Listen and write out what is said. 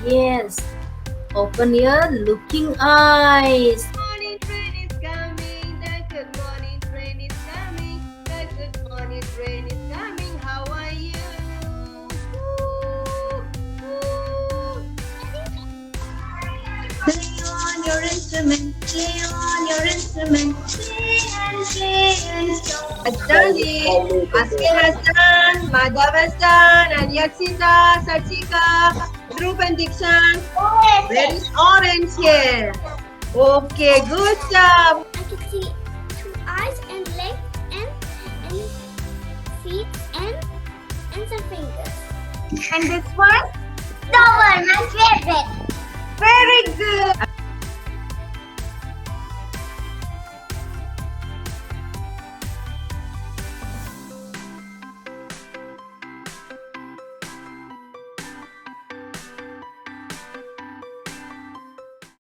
Yes. Open your looking eyes. Morning train is coming. The good morning train is coming. The good morning train is coming. How are you? Ooh, ooh. Play on your instrument, play on your instrument, play and song. Has done it. Askil has done. Madhav has done. And Yaksita, Sachika, Dhruv and Dikshan. Where is orange here? Okay, good job. I can see two eyes and legs and feet and some fingers. And this one? The one, my favorite. Very good.